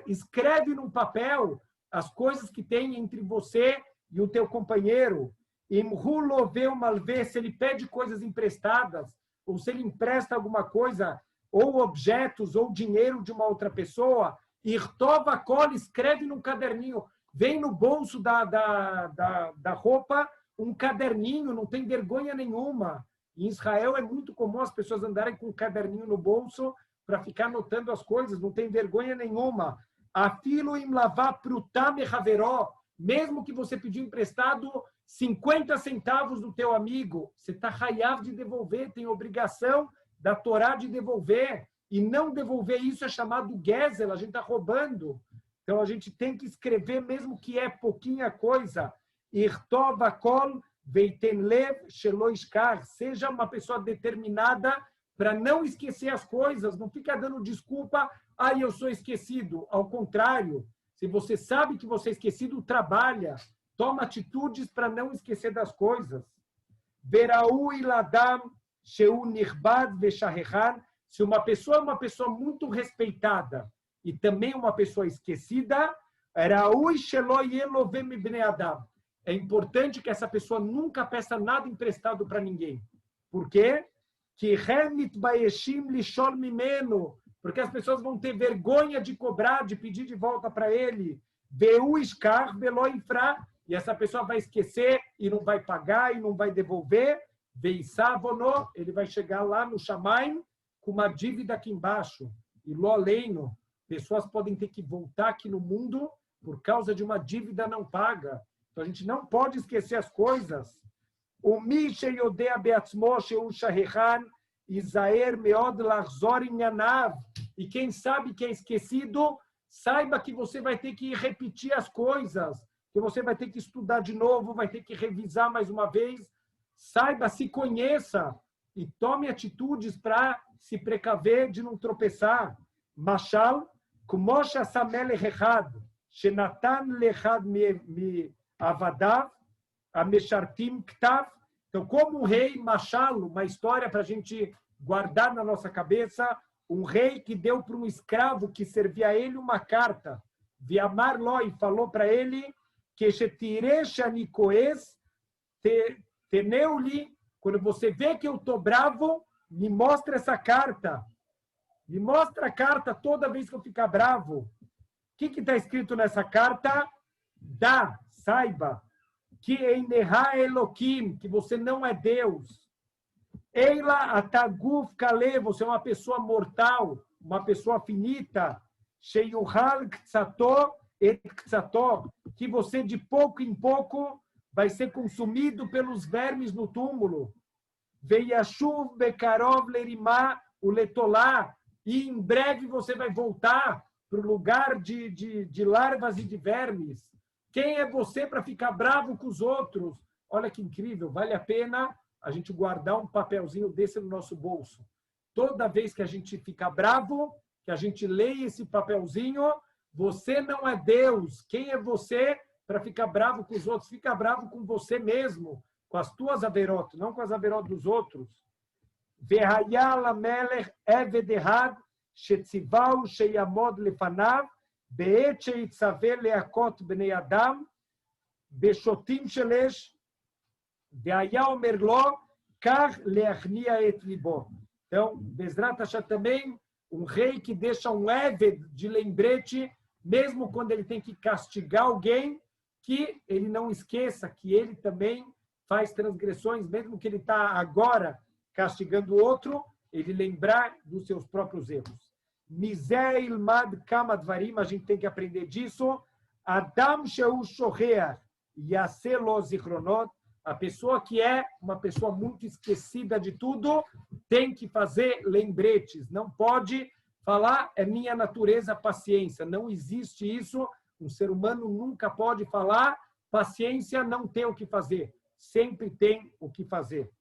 escreve num papel as coisas que tem entre você e o teu companheiro. Imhu loveu malvê, se ele pede coisas emprestadas, ou se ele empresta alguma coisa, ou objetos, ou dinheiro de uma outra pessoa, Irtova cola, escreve num caderninho, vem no bolso da roupa um caderninho, não tem vergonha nenhuma. Em Israel é muito comum as pessoas andarem com um caderninho no bolso para ficar anotando as coisas, não tem vergonha nenhuma. Afilo im lavar prutam e haveró, mesmo que você pediu emprestado 50 centavos do teu amigo, você está hayav de devolver, tem obrigação da Torá de devolver, e não devolver isso é chamado gezel, a gente está roubando. Então a gente tem que escrever, mesmo que é pouquinha coisa, irtov akol Veiten lev shelo yishkach. Seja uma pessoa determinada para não esquecer as coisas. Não fica dando desculpa, eu sou esquecido. Ao contrário, se você sabe que você é esquecido, trabalha. Toma atitudes para não esquecer das coisas. Veraui ladam sheu nirbad vesharechan. Se uma pessoa é uma pessoa muito respeitada e também uma pessoa esquecida, raui shelo yelovem mibnei adam. É importante que essa pessoa nunca peça nada emprestado para ninguém. Por quê? Porque as pessoas vão ter vergonha de cobrar, de pedir de volta para ele. E essa pessoa vai esquecer e não vai pagar e não vai devolver. Ele vai chegar lá no Shamaim com uma dívida aqui embaixo. E lo aleino, pessoas podem ter que voltar aqui no mundo por causa de uma dívida não paga. Então a gente não pode esquecer as coisas. O Misha Yodea Beatzmo Sheu Sharechan Isaer Meod Lachzor Inyanav. E quem sabe que é esquecido, saiba que você vai ter que repetir as coisas, que você vai ter que estudar de novo, vai ter que revisar mais uma vez. Saiba, se conheça e tome atitudes para se precaver de não tropeçar. Mashal, Kumosha Samele Rechad, Shenatan Lechad Mi Avadav, Ameshartim Ktav. Então, como um rei, Mashal, uma história para a gente guardar na nossa cabeça, um rei que deu para um escravo que servia a ele uma carta. Viamar Loi falou para ele que Teneuli, quando você vê que eu estou bravo, me mostra essa carta. Me mostra a carta toda vez que eu ficar bravo. O que está escrito nessa carta? Saiba, que Eineha Eloquim, que você não é Deus. Eila Ataguf Kale, você é uma pessoa mortal, uma pessoa finita. Sheyuhal Ktsato et Ktsato, que você de pouco em pouco vai ser consumido pelos vermes no túmulo. Veiashuv Bekarov Lerimá Uletolá, e em breve você vai voltar para o lugar de larvas e de vermes. Quem é você para ficar bravo com os outros? Olha que incrível, vale a pena a gente guardar um papelzinho desse no nosso bolso. Toda vez que a gente fica bravo, que a gente leia esse papelzinho, você não é Deus. Quem é você para ficar bravo com os outros? Fica bravo com você mesmo, com as tuas averot, não com as averot dos outros. Vehayal Melech Eved Ehad Shetzivau Sheyamod Lefanav Be'et Sheitzaveh Leakot Bnei Adam Beshotim Shelesh Vehaya Omer Lo Kar Leachnia Et Libo. Então, Bezrat Hashem também, um rei que deixa um Eved de lembrete, mesmo quando ele tem que castigar alguém, que ele não esqueça que ele também faz transgressões, mesmo que ele está agora castigando o outro, ele lembrar dos seus próprios erros. Mizeh ilmad kama dvarim, a gente tem que aprender disso. Adam sheu shoreach yaseh lo zichronot, a pessoa que é uma pessoa muito esquecida de tudo, tem que fazer lembretes, não pode falar, é minha natureza paciência, não existe isso, um ser humano nunca pode falar, paciência não tem o que fazer, sempre tem o que fazer.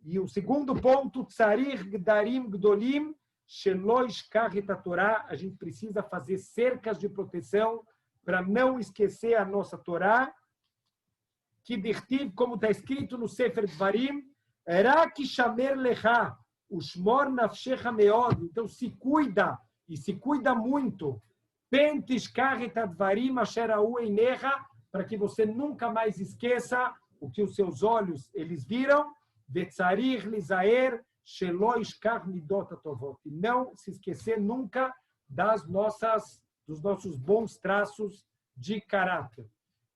E o segundo ponto, Tsarich Gdarim Gdolim, Shelo Yishkach et Torá, a gente precisa fazer cercas de proteção para não esquecer a nossa Torá, que dirtiv, como está escrito no Sefer Dvarim, Rak Shamer Lecha, Ushmor Nafshecha Meod, então se cuida, e se cuida muito, Pentishkach et Dvarim Asher Hu Einecha, para que você nunca mais esqueça o que os seus olhos eles viram, Vetzarich Lizaer Shelo Yishkach Midot Tovot, e não se esquecer nunca dos nossos bons traços de caráter.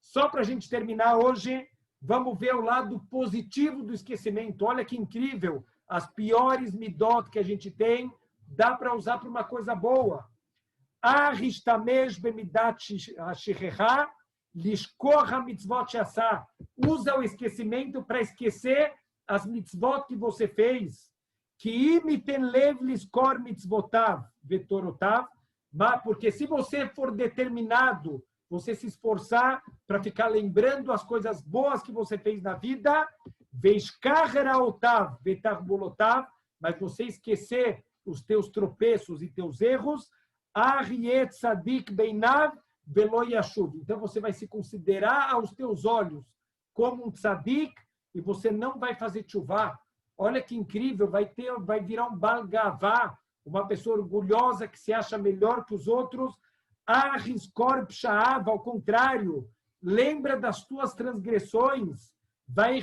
Só para a gente terminar hoje, vamos ver o lado positivo do esquecimento. Olha que incrível, as piores midot que a gente tem, dá para usar para uma coisa boa. Aristamesh bemidat shichecha, lishkocha mitzvot shasá. Usa o esquecimento para esquecer as mitzvot que você fez. Ki imiten lev liskor mitzvotav vetorotav, porque se você for determinado, você se esforçar para ficar lembrando as coisas boas que você fez na vida, mas você esquecer os teus tropeços e teus erros, então você vai se considerar aos teus olhos como um tzadik e você não vai fazer tchuvá. Olha que incrível, vai virar um Baal Gavá, uma pessoa orgulhosa que se acha melhor que os outros. Ao contrário, lembra das tuas transgressões. Vai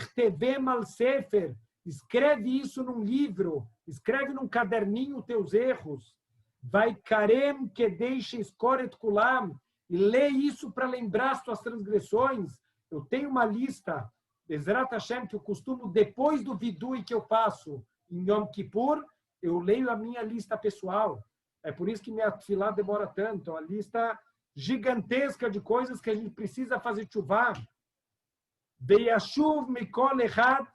mal sefer, escreve isso num livro, escreve num caderninho teus erros. Vai karem que deixe escoret kulam, e lê isso para lembrar as tuas transgressões. Eu tenho uma lista, Bezrat Hashem, que eu costumo, depois do vidui que eu faço em Yom Kippur, eu leio a minha lista pessoal. É por isso que minha tefilá demora tanto. A lista gigantesca de coisas que a gente precisa fazer tchuvá. Veyashuv mikol echad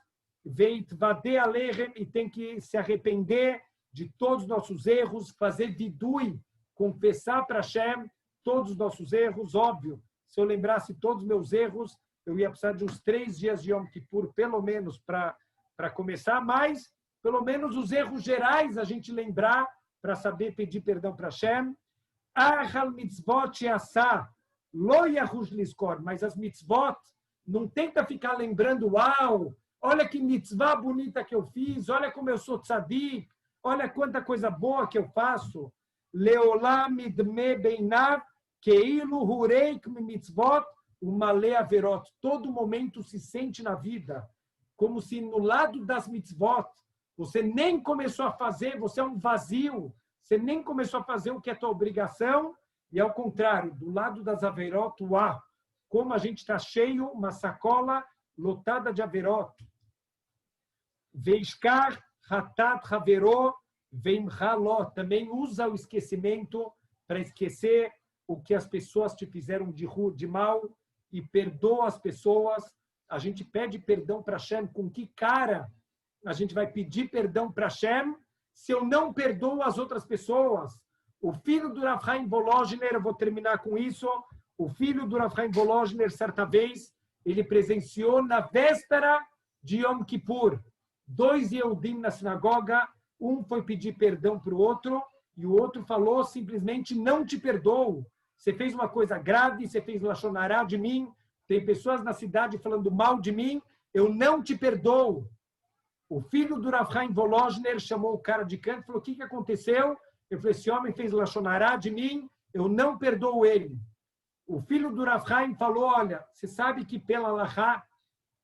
veitvadeh alechem, e tem que se arrepender de todos os nossos erros, fazer vidui, confessar para Hashem todos os nossos erros. Óbvio, se eu lembrasse todos os meus erros, eu ia precisar de uns 3 dias de Yom Kippur, pelo menos, para começar, mas pelo menos os erros gerais a gente lembrar para saber pedir perdão para Hashem. Ahal mitzvot yasá, lo yahush liskor, mas as mitzvot, não tenta ficar lembrando, uau, olha que mitzvah bonita que eu fiz, olha como eu sou tzadik, olha quanta coisa boa que eu faço. Leolam idme beinav, keilu hureik mitzvot, umale averot. Todo momento se sente na vida como se no lado das mitzvot você nem começou a fazer, você é um vazio, você nem começou a fazer o que é tua obrigação, e ao contrário, do lado das averot, uau, como a gente está cheio, uma sacola lotada de averot. Veishkar hatat haverot veimhalot, também usa o esquecimento para esquecer o que as pessoas te fizeram de mal e perdoa as pessoas. A gente pede perdão para Hashem. Com que cara a gente vai pedir perdão para Hashem se eu não perdoo as outras pessoas? O filho do Rav Chaim Volozhiner, eu vou terminar com isso, o filho do Rav Chaim Volozhiner, certa vez, ele presenciou na véspera de Yom Kippur 2 Yehudim na sinagoga, um foi pedir perdão para o outro e o outro falou simplesmente, não te perdoo. Você fez uma coisa grave, você fez lashon hará de mim, tem pessoas na cidade falando mal de mim, eu não te perdoo. O filho do Rav Chaim Volozhiner chamou o cara de canto e falou, o que aconteceu? Eu falei, esse homem fez lashon hará de mim, eu não perdoo ele. O filho do Rav Chaim falou, olha, você sabe que pela Halachá,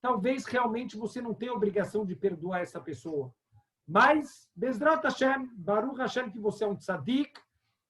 talvez realmente você não tenha obrigação de perdoar essa pessoa. Mas, Bezrat Hashem, Baruch Hashem, que você é um tzadik,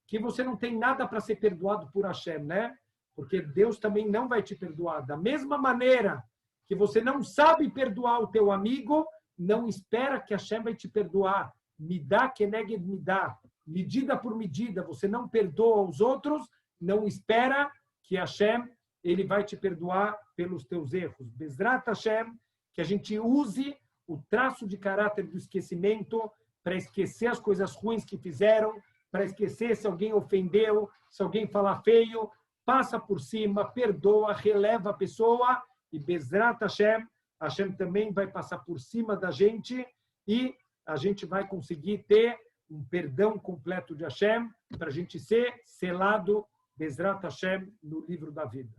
que você não tem nada para ser perdoado por Hashem, né? Porque Deus também não vai te perdoar. Da mesma maneira que você não sabe perdoar o teu amigo, não espera que Hashem vai te perdoar. Midá keneged midá, medida por medida. Você não perdoa os outros, não espera que Hashem ele vai te perdoar pelos teus erros. Bezrat Hashem, que a gente use o traço de caráter do esquecimento para esquecer as coisas ruins que fizeram, para esquecer se alguém ofendeu, se alguém falar feio, passa por cima, perdoa, releva a pessoa e Bezrat Hashem, Hashem também vai passar por cima da gente e a gente vai conseguir ter um perdão completo de Hashem para a gente ser selado Bezrat Hashem no livro da vida.